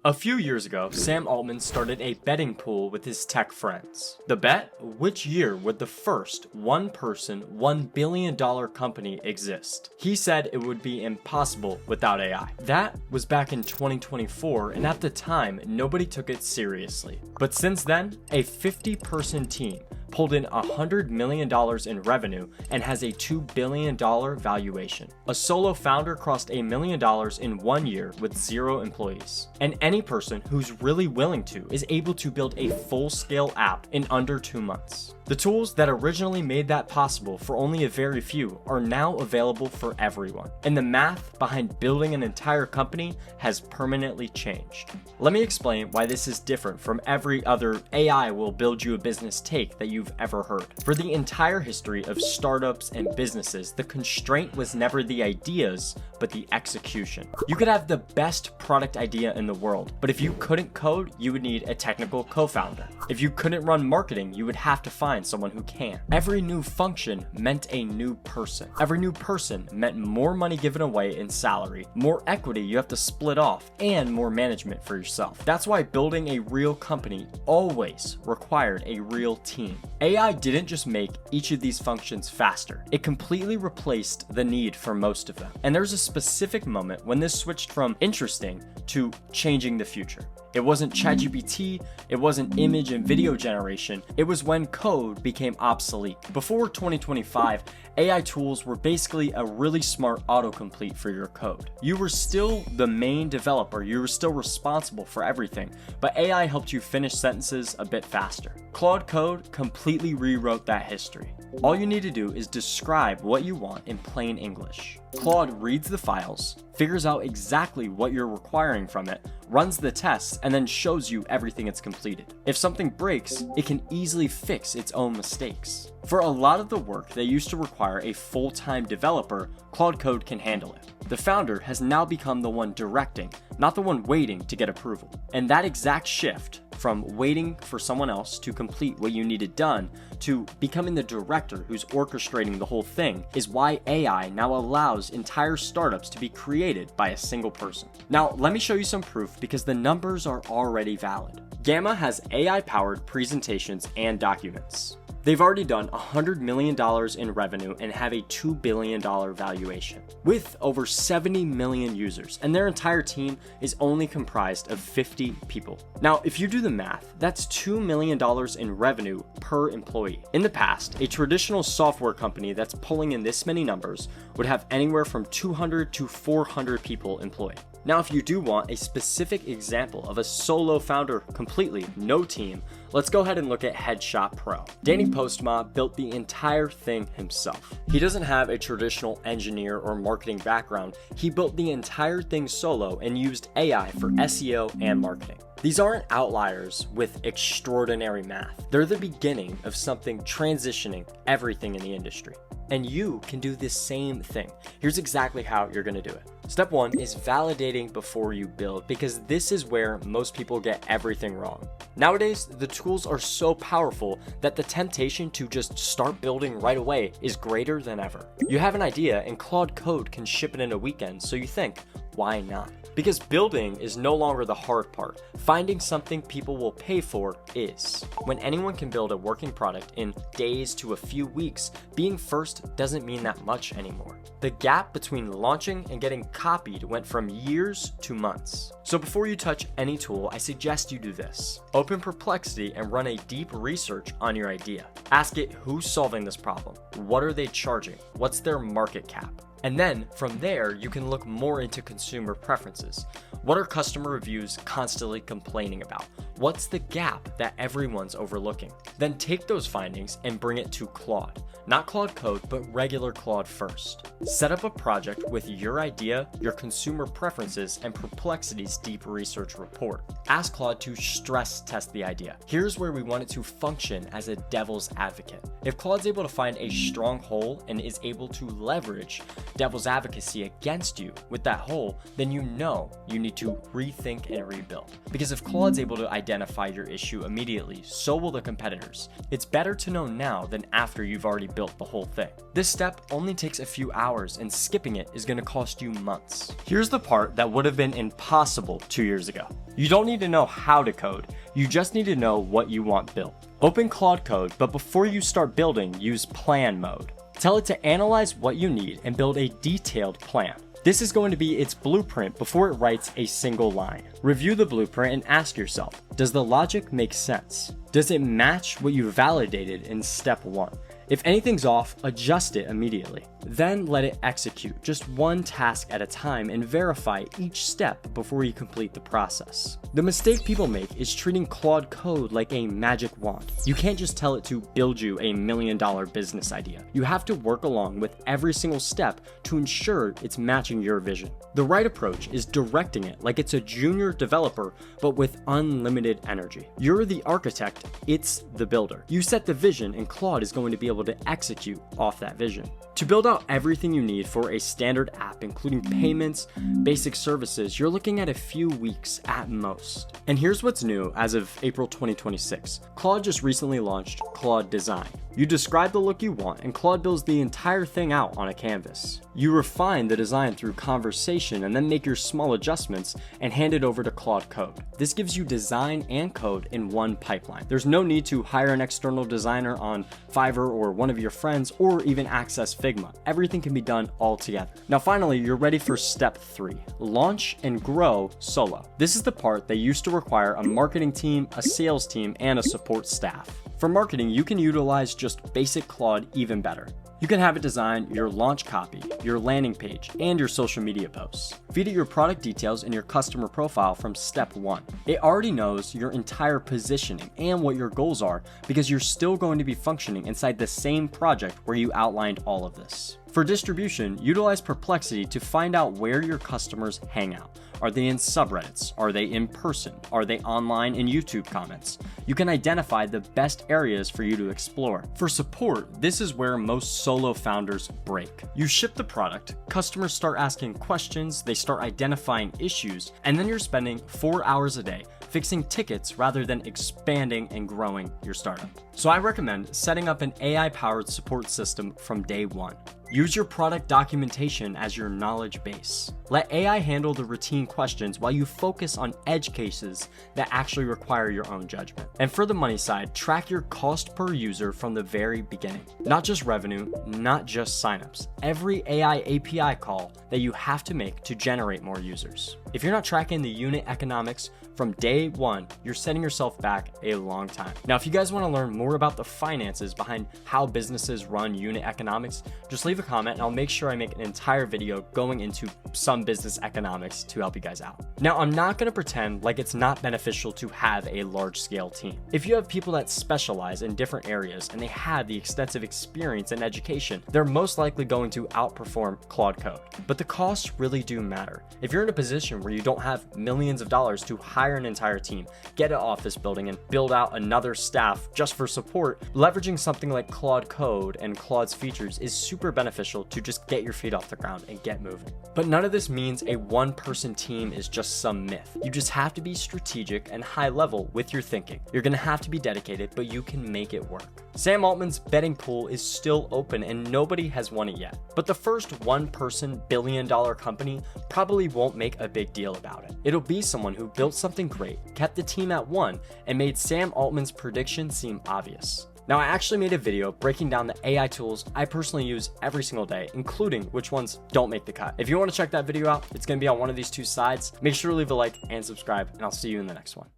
A few years ago, Sam Altman started a betting pool with his tech friends. The bet? Which year would the first one-person, $1 billion company exist? He said it would be impossible without AI. That was back in 2024, and at the time, nobody took it seriously. But since then, a 50-person team pulled in $100 million in revenue and has a $2 billion valuation. A solo founder crossed $1 million in 1 year with 0 employees. And any person who's really willing to is able to build a full-scale app in under 2 months. The tools that originally made that possible for only a very few are now available for everyone. And the math behind building an entire company has permanently changed. Let me explain why this is different from every other AI will build you a business take that you've ever heard. For the entire history of startups and businesses, the constraint was never the ideas, but the execution. You could have the best product idea in the world, but if you couldn't code, you would need a technical co-founder. If you couldn't run marketing, you would have to find someone who can. Every new function meant a new person. Every new person meant more money given away in salary, more equity you have to split off, and more management for yourself. That's why building a real company always required a real team. AI didn't just make each of these functions faster, it completely replaced the need for most of them. And there's a specific moment when this switched from interesting to changing the future. It wasn't ChatGPT, it wasn't image and video generation, it was when code became obsolete. Before 2025, AI tools were basically a really smart autocomplete for your code. You were still the main developer, you were still responsible for everything, but AI helped you finish sentences a bit faster. Claude Code completely rewrote that history. All you need to do is describe what you want in plain English. Claude reads the files, figures out exactly what you're requiring from it, runs the tests, and then shows you everything it's completed. If something breaks, it can easily fix its own mistakes. For a lot of the work that used to require a full-time developer, Claude Code can handle it. The founder has now become the one directing, not the one waiting to get approval. And that exact shift from waiting for someone else to complete what you needed done to becoming the director who's orchestrating the whole thing is why AI now allows entire startups to be created by a single person. Now, let me show you some proof because the numbers are already valid. Gamma has AI-powered presentations and documents. They've already done $100 million in revenue and have a $2 billion valuation, with over 70 million users, and their entire team is only comprised of 50 people. Now, if you do the math, that's $2 million in revenue per employee. In the past, a traditional software company that's pulling in this many numbers would have anywhere from 200 to 400 people employed. Now, if you do want a specific example of a solo founder completely, no team, let's go ahead and look at Headshot Pro. Danny Postma built the entire thing himself. He doesn't have a traditional engineer or marketing background. He built the entire thing solo and used AI for SEO and marketing. These aren't outliers with extraordinary math. They're the beginning of something transitioning everything in the industry. And you can do the same thing. Here's exactly how you're gonna do it. Step 1 is validating before you build, because this is where most people get everything wrong. Nowadays, the tools are so powerful that the temptation to just start building right away is greater than ever. You have an idea and Claude Code can ship it in a weekend, so you think, why not? Because building is no longer the hard part. Finding something people will pay for is. When anyone can build a working product in days to a few weeks, being first doesn't mean that much anymore. The gap between launching and getting copied went from years to months. So before you touch any tool, I suggest you do this. Open Perplexity and run a deep research on your idea. Ask it who's solving this problem, what are they charging, what's their market cap? And then from there, you can look more into consumer preferences. What are customer reviews constantly complaining about? What's the gap that everyone's overlooking? Then take those findings and bring it to Claude. Not Claude Code, but regular Claude first. Set up a project with your idea, your consumer preferences, and Perplexity's deep research report. Ask Claude to stress test the idea. Here's where we want it to function as a devil's advocate. If Claude's able to find a strong hole and is able to leverage devil's advocacy against you with that hole, then you know you need to rethink and rebuild. Because if Claude's able to identify identify your issue immediately, so will the competitors. It's better to know now than after you've already built the whole thing. This step only takes a few hours, and skipping it is going to cost you months. Here's the part that would have been impossible 2 years ago. You don't need to know how to code, you just need to know what you want built. Open Claude Code, but before you start building, use plan mode. Tell it to analyze what you need and build a detailed plan. This is going to be its blueprint before it writes a single line. Review the blueprint and ask yourself, does the logic make sense? Does it match what you validated in step 1? If anything's off, adjust it immediately. Then let it execute, just one task at a time, and verify each step before you complete the process. The mistake people make is treating Claude Code like a magic wand. You can't just tell it to build you a $1 million business idea. You have to work along with every single step to ensure it's matching your vision. The right approach is directing it like it's a junior developer, but with unlimited energy. You're the architect, it's the builder. You set the vision, and Claude is going to be able to execute off that vision. To build out everything you need for a standard app, including payments, basic services, you're looking at a few weeks at most. And here's what's new as of April 2026. Claude just recently launched Claude Design. You describe the look you want, and Claude builds the entire thing out on a canvas. You refine the design through conversation and then make your small adjustments and hand it over to Claude Code. This gives you design and code in one pipeline. There's no need to hire an external designer on Fiverr or one of your friends, or even access Figma. Everything can be done all together. Now finally, you're ready for step 3. Launch and grow solo. This is the part that used to require a marketing team, a sales team, and a support staff. For marketing, you can utilize just basic Claude even better. You can have it design your launch copy, your landing page, and your social media posts. Feed it your product details and your customer profile from step 1. It already knows your entire positioning and what your goals are, because you're still going to be functioning inside the same project where you outlined all of this. For distribution, utilize Perplexity to find out where your customers hang out. Are they in subreddits? Are they in person? Are they online in YouTube comments? You can identify the best areas for you to explore. For support, this is where most solo founders break. You ship the product, customers start asking questions, they start identifying issues, and then you're spending 4 hours a day fixing tickets rather than expanding and growing your startup. So I recommend setting up an AI-powered support system from day 1. Use your product documentation as your knowledge base. Let AI handle the routine questions while you focus on edge cases that actually require your own judgment. And for the money side, track your cost per user from the very beginning. Not just revenue, not just signups. Every AI API call that you have to make to generate more users. If you're not tracking the unit economics from day 1, you're setting yourself back a long time. Now, if you guys want to learn more about the finances behind how businesses run unit economics, just leave a comment and I'll make sure I make an entire video going into some business economics to help you guys out. Now, I'm not going to pretend like it's not beneficial to have a large scale team. If you have people that specialize in different areas and they have the extensive experience and education, they're most likely going to outperform Claude Code. But the costs really do matter. If you're in a position where you don't have millions of dollars to hire an entire team, get an office building, and build out another staff just for support, leveraging something like Claude Code and Claude's features is super beneficial to just get your feet off the ground and get moving. But none of this means a one-person team is just some myth. You just have to be strategic and high level with your thinking. You're gonna have to be dedicated, but you can make it work. Sam Altman's betting pool is still open and nobody has won it yet. But the first one-person billion-dollar company probably won't make a big deal about it. It'll be someone who built something great, kept the team at 1, and made Sam Altman's prediction seem obvious. Now, I actually made a video breaking down the AI tools I personally use every single day, including which ones don't make the cut. If you want to check that video out, it's going to be on one of these 2 sides. Make sure to leave a like and subscribe, and I'll see you in the next one.